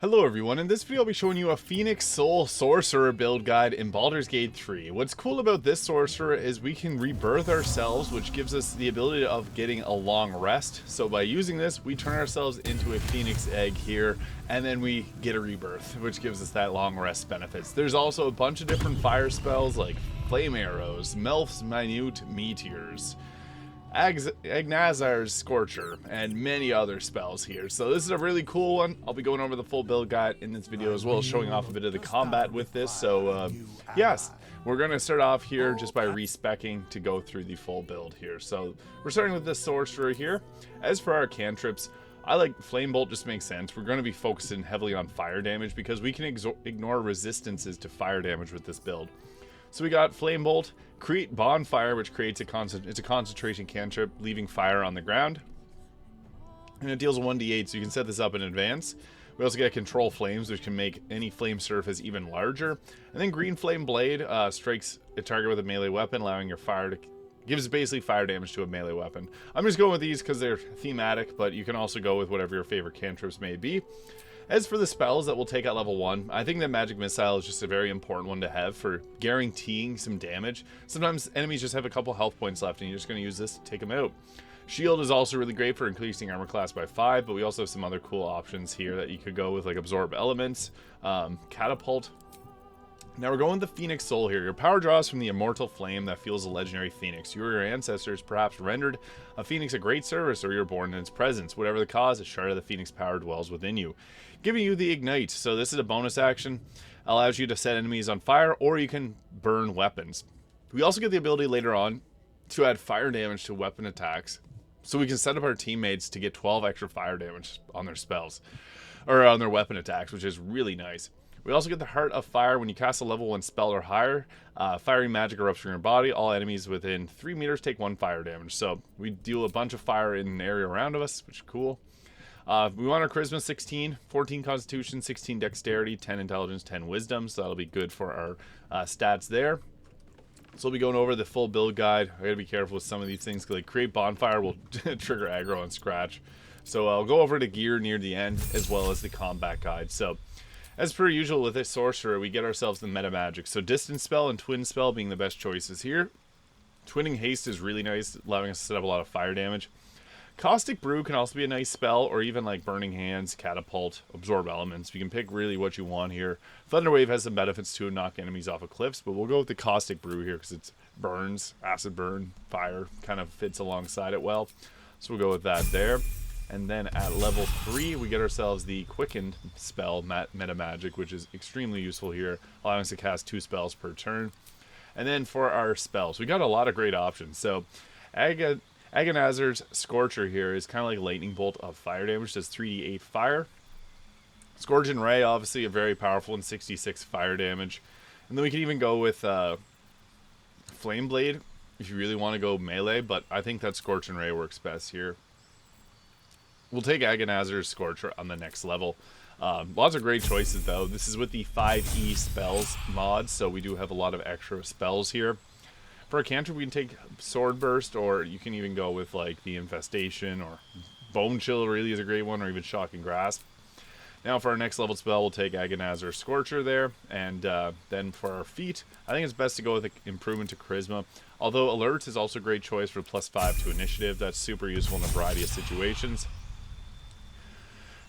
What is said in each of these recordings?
Hello everyone, in this video I'll be showing you a Phoenix Soul Sorcerer build guide in Baldur's Gate 3. What's cool about this Sorcerer is we can rebirth ourselves, which gives us the ability of getting a long rest. So by using this, we turn ourselves into a Phoenix egg here, and then we get a rebirth, which gives us that long rest benefits. There's also a bunch of different fire spells like Flame Arrows, Melf's Minute Meteors, Agnazar's Scorcher, and many other spells here. So this is a really cool one. I'll be going over the full build guide in this video as well as showing off a bit of the combat with this. So yes, we're going to start off here just by respecking to go through the full build here. So we're starting with this Sorcerer here. As for our cantrips, I like Flame Bolt, just makes sense. We're going to be focusing heavily on fire damage because we can ignore resistances to fire damage with this build. So we got Flame Bolt, create Bonfire, which creates it's a concentration cantrip, leaving fire on the ground. And it deals a 1d8, so you can set this up in advance. We also get Control Flames, which can make any flame surface even larger. And then Green Flame Blade strikes a target with a melee weapon, allowing your fire to... gives basically fire damage to a melee weapon. I'm just going with these because they're thematic, but you can also go with whatever your favorite cantrips may be. As for the spells that we'll take at level 1, I think that Magic Missile is just a very important one to have for guaranteeing some damage. Sometimes enemies just have a couple health points left and you're just going to use this to take them out. Shield is also really great for increasing armor class by 5, but we also have some other cool options here that you could go with, like Absorb Elements, Catapult. Now we're going with the Phoenix Soul here. Your power draws from the immortal flame that fuels a legendary phoenix. You or your ancestors perhaps rendered a phoenix a great service, or you're born in its presence. Whatever the cause, a shard of the phoenix power dwells within you, giving you the ignite. So this is a bonus action. Allows you to set enemies on fire, or you can burn weapons. We also get the ability later on to add fire damage to weapon attacks. So we can set up our teammates to get 12 extra fire damage on their spells, or on their weapon attacks, which is really nice. We also get the Heart of Fire. When you cast a level 1 spell or higher, fiery magic erupts from your body. All enemies within 3 meters take 1 fire damage. So we deal a bunch of fire in an area around us, which is cool. We want our Charisma 16, 14 Constitution, 16 Dexterity, 10 Intelligence, 10 Wisdom. So that'll be good for our stats there. So we'll be going over the full build guide. I gotta be careful with some of these things, because like Create Bonfire will trigger aggro and scratch. So I'll go over the gear near the end, as well as the combat guide. So as per usual with this Sorcerer, we get ourselves the meta magic. So Distance Spell and Twin Spell being the best choices here. Twinning Haste is really nice, allowing us to set up a lot of fire damage. Caustic Brew can also be a nice spell, or even like Burning Hands, Catapult, Absorb Elements. You can pick really what you want here. Thunder Wave has some benefits to knock enemies off of cliffs, but we'll go with the Caustic Brew here because it's burns, acid burn, fire, kind of fits alongside it well. So we'll go with that there. And then at level 3, we get ourselves the Quickened spell, Meta Magic, which is extremely useful here, allowing us to cast 2 spells per turn. And then for our spells, we got a lot of great options. So Agnazar's Scorcher here is kind of like Lightning Bolt of fire damage, does 3d8 fire. Scourging Ray, obviously a very powerful and 66 fire damage. And then we can even go with Flame Blade if you really want to go melee, but I think that Scorching Ray works best here. We'll take Agnazar's Scorcher on the next level. Lots of great choices, though. This is with the 5e spells mod, so we do have a lot of extra spells here. For a cantrip, we can take Sword Burst, or you can even go with like the Infestation, or Bone Chill really is a great one, or even Shocking Grasp. Now for our next level spell, we'll take Agnazar's Scorcher there, and then for our feat, I think it's best to go with an improvement to Charisma. Although Alerts is also a great choice for +5 to Initiative. That's super useful in a variety of situations.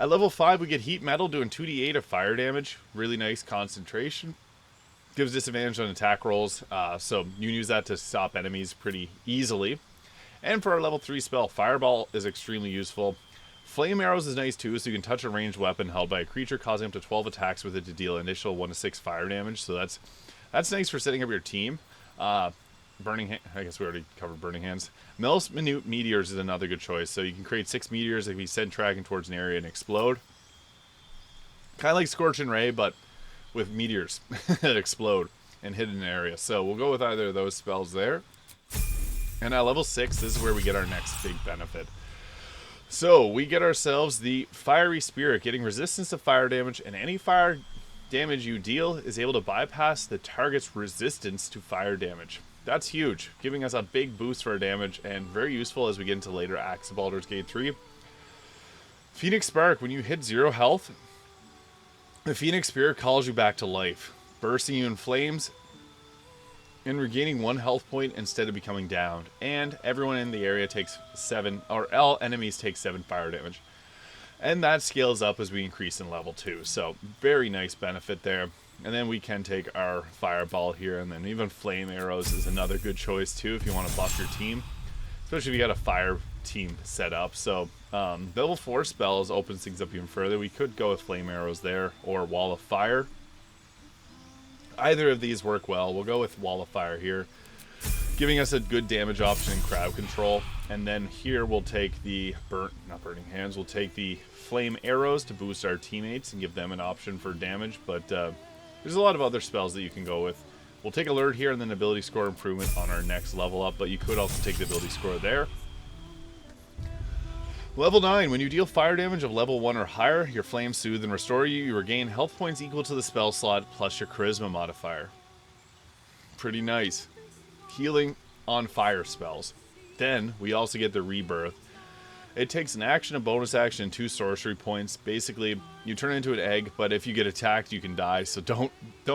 At level 5, we get Heat Metal, doing 2d8 of fire damage. Really nice concentration. Gives disadvantage on attack rolls, so you can use that to stop enemies pretty easily. And for our level 3 spell, Fireball is extremely useful. Flame Arrows is nice too, so you can touch a ranged weapon held by a creature, causing up to 12 attacks with it to deal initial 1 to 6 fire damage. So that's nice for setting up your team. I guess we already covered Burning Hands. Melf's Minute Meteors is another good choice. So you can create 6 meteors that can be sent tracking towards an area and explode. Kind of like Scorching Ray, but with meteors that explode and hit an area. So we'll go with either of those spells there. And at level 6, this is where we get our next big benefit. So we get ourselves the Fiery Spirit, getting resistance to fire damage, and any fire damage you deal is able to bypass the target's resistance to fire damage. That's huge, giving us a big boost for our damage, and very useful as we get into later acts of Baldur's Gate 3. Phoenix Spark, when you hit 0 health, The Phoenix Spear calls you back to life, bursting you in flames and regaining 1 health point instead of becoming downed. And everyone in the area takes 7, or all enemies take 7 fire damage. And that scales up as we increase in level 2. So very nice benefit there. And then we can take our fireball here, and then even flame arrows is another good choice too if you want to buff your team, especially if you got a fire team set up. So level 4 spells opens things up even further. We could go with flame arrows there or wall of fire. Either of these work well. We'll go with wall of fire here, giving us a good damage option in crowd control. And then here we'll take the not burning hands, we'll take the flame arrows to boost our teammates and give them an option for damage. But there's a lot of other spells that you can go with. We'll take alert here and then ability score improvement on our next level up, but you could also take the ability score there. Level 9, when you deal fire damage of level 1 or higher, your flames soothe and restore you. You regain health points equal to the spell slot plus your charisma modifier. Pretty nice. Healing on fire spells. Then we also get the rebirth. It takes an action, a bonus action, and 2 sorcery points. Basically, you turn into an egg, but if you get attacked, you can die. So don't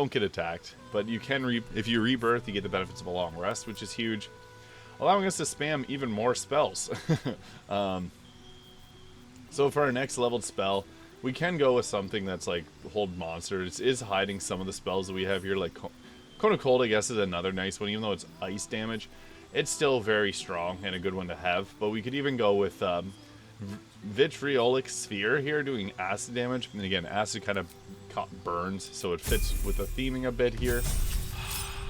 get attacked. But you can if you rebirth, you get the benefits of a long rest, which is huge, allowing us to spam even more spells. So for our next leveled spell, we can go with something that's like hold monster. It is hiding some of the spells that we have here, like Cone of Cold, I guess, is another nice one. Even though it's ice damage, it's still very strong and a good one to have. But we could even go with Vitriolic Sphere here, doing acid damage. And again, acid kind of burns, so it fits with the theming a bit here.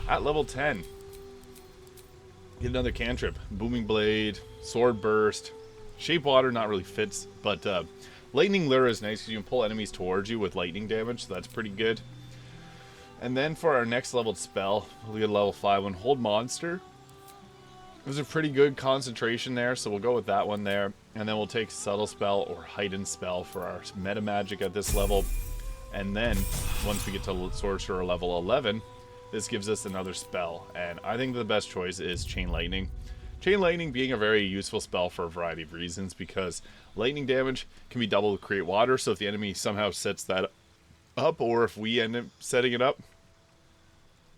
At level 10, get another cantrip. Booming Blade, Sword Burst. Shape Water not really fits, but Lightning Lure is nice because you can pull enemies towards you with lightning damage, so that's pretty good. And then for our next leveled spell, we'll get a level 5 one, Hold Monster. There's a pretty good concentration there, so we'll go with that one there. And then we'll take Subtle Spell or Heightened Spell for our meta magic at this level. And then, once we get to Sorcerer level 11, this gives us another spell. And I think the best choice is Chain Lightning. Chain Lightning being a very useful spell for a variety of reasons, because lightning damage can be double to create water, so if the enemy somehow sets that up, or if we end up setting it up,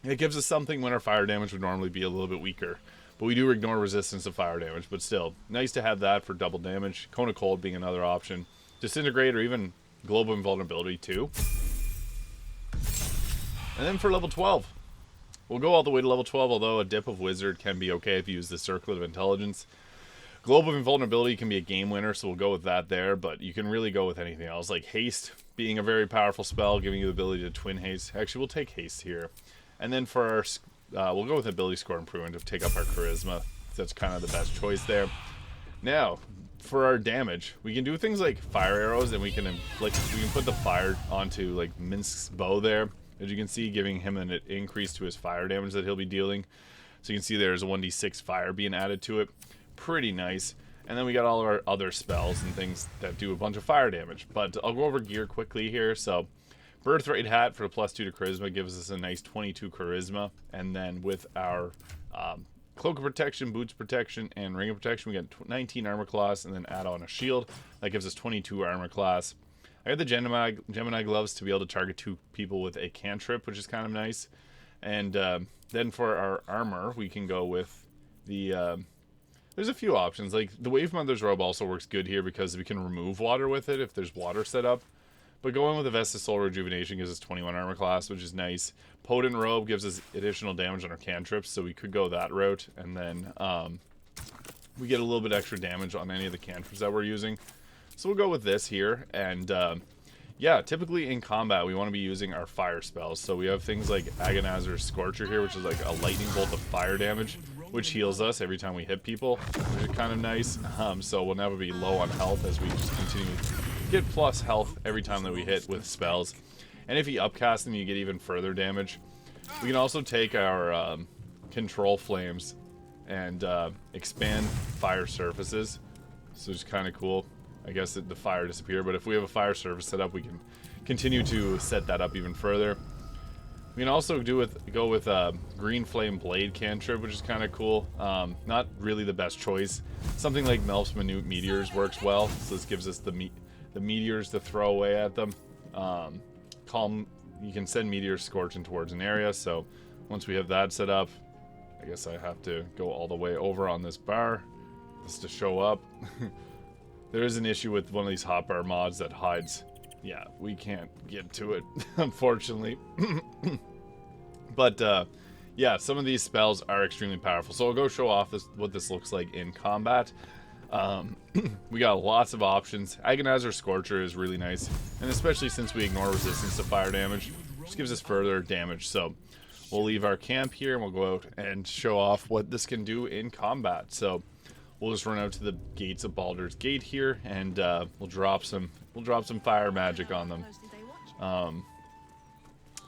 it gives us something when our fire damage would normally be a little bit weaker. But we do ignore resistance to fire damage, but still, nice to have that for double damage. Cone of Cold being another option. Disintegrate or even Global Invulnerability too. And then for level 12, we'll go all the way to level 12, although a dip of Wizard can be okay if you use the Circlet of Intelligence. Global Invulnerability can be a game winner, so we'll go with that there, but you can really go with anything else, like Haste being a very powerful spell, giving you the ability to twin haste. Actually, we'll take Haste here. And then for our, we'll go with Ability Score Improvement to take up our Charisma. That's kind of the best choice there. Now, for our damage, we can do things like Fire Arrows, and we can inflict, we can put the fire onto like Minsk's bow there. As you can see, giving him an increase to his fire damage that he'll be dealing. So you can see there's a 1d6 fire being added to it. Pretty nice. And then we got all of our other spells and things that do a bunch of fire damage. But I'll go over gear quickly here. So Birthright Hat for the +2 to Charisma gives us a nice 22 Charisma. And then with our Cloak of Protection, Boots Protection, and Ring of Protection, we got 19 Armor Class, and then add on a Shield. That gives us 22 Armor Class. I got the Gemini Gloves to be able to target 2 people with a cantrip, which is kind of nice. And then for our armor, we can go with the... there's a few options. Like, the Wave Mother's Robe also works good here because we can remove water with it if there's water set up. But going with the Vest of Soul Rejuvenation gives us 21 armor class, which is nice. Potent Robe gives us additional damage on our cantrips, so we could go that route. And then we get a little bit extra damage on any of the cantrips that we're using. So we'll go with this here, and yeah, typically in combat we want to be using our fire spells. So we have things like Agonizer's Scorcher here, which is like a lightning bolt of fire damage, which heals us every time we hit people, which is kind of nice. So we'll never be low on health as we just continue to get plus health every time that we hit with spells. And if you upcast them, you get even further damage. We can also take our Control Flames and expand fire surfaces, so it's kind of cool. I guess the fire disappear, but if we have a fire surface set up, we can continue to set that up even further. We can also go with Green Flame Blade cantrip, which is kind of cool. Not really the best choice. Something like Melf's Minute Meteors works well, so this gives us the meteors to throw away at them. you can send meteor scorching towards an area. So once we have that set up, I guess I have to go all the way over on this bar just to show up. There is an issue with one of these hotbar mods that hides. Yeah, we can't get to it, unfortunately. But yeah, some of these spells are extremely powerful. So I'll go show off what this looks like in combat. We got lots of options. Agonizer Scorcher is really nice, and especially since we ignore resistance to fire damage, just gives us further damage. So we'll leave our camp here and we'll go out and show off what this can do in combat. So we'll just run out to the gates of Baldur's Gate here, and we'll drop some fire magic on them,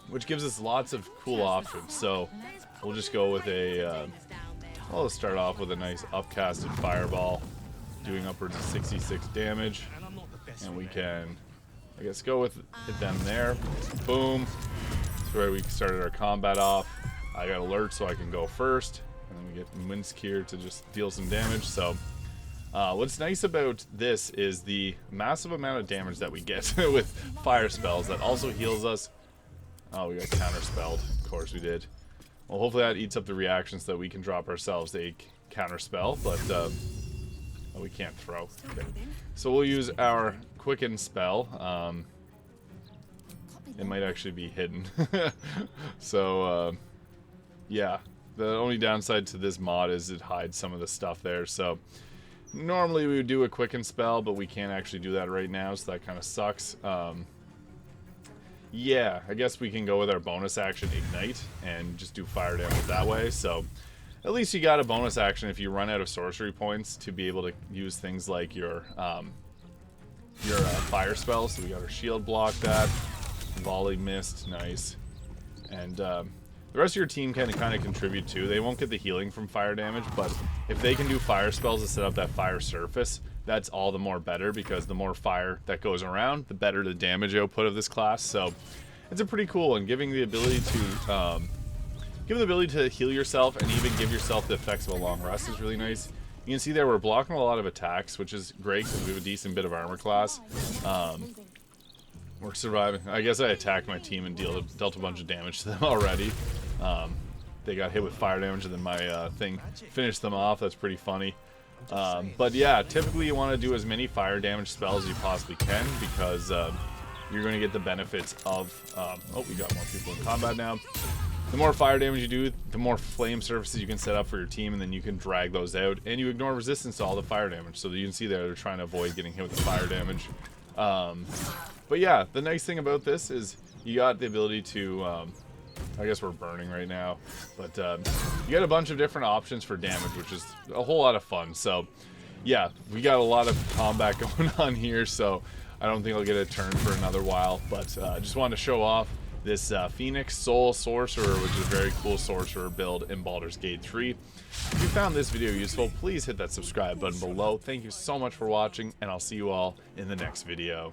which gives us lots of cool options. So we'll just go with a let's start off with a nice upcasted fireball, doing upwards of 66 damage, and we can, I guess, go with them there. Boom. That's where we started our combat off. I got alert, so I can go first, and then we get Minsk here to just deal some damage. So what's nice about this is the massive amount of damage that we get with fire spells that also heals us. Oh, we got counterspelled. Of course we did. Well, hopefully that eats up the reactions so that we can drop ourselves a counterspell, but oh, we can't throw. Okay. So we'll use our quicken spell. It might actually be hidden. So yeah, the only downside to this mod is it hides some of the stuff there. So normally we would do a quicken spell, but we can't actually do that right now, so that kind of sucks. Yeah, I guess we can go with our bonus action Ignite and just do fire damage that way. So at least you got a bonus action if you run out of sorcery points to be able to use things like your fire spells. So we got our shield block, that volley missed, nice. And the rest of your team can kind of contribute too. They won't get the healing from fire damage, but if they can do fire spells to set up that fire surface, that's all the more better, because the more fire that goes around, the better the damage output of this class. So it's a pretty cool, and giving the ability to heal yourself and even give yourself the effects of a long rest is really nice. You can see there we're blocking a lot of attacks, which is great because we have a decent bit of armor class. We're surviving. I guess I attacked my team and dealt a bunch of damage to them already. They got hit with fire damage, and then my thing finished them off. That's pretty funny. But yeah, typically you want to do as many fire damage spells as you possibly can, because you're going to get the benefits of oh, we got more people in combat now. The more fire damage you do, the more flame surfaces you can set up for your team, and then you can drag those out, and you ignore resistance to all the fire damage. So you can see there they're trying to avoid getting hit with the fire damage. But yeah, the nice thing about this is you got the ability to I guess we're burning right now, but you got a bunch of different options for damage, which is a whole lot of fun. So yeah, we got a lot of combat going on here, so I don't think I'll get a turn for another while, but just wanted to show off this Phoenix Soul Sorcerer, which is a very cool sorcerer build in Baldur's Gate 3. If you found this video useful, please hit that subscribe button below. Thank you so much for watching, and I'll see you all in the next video.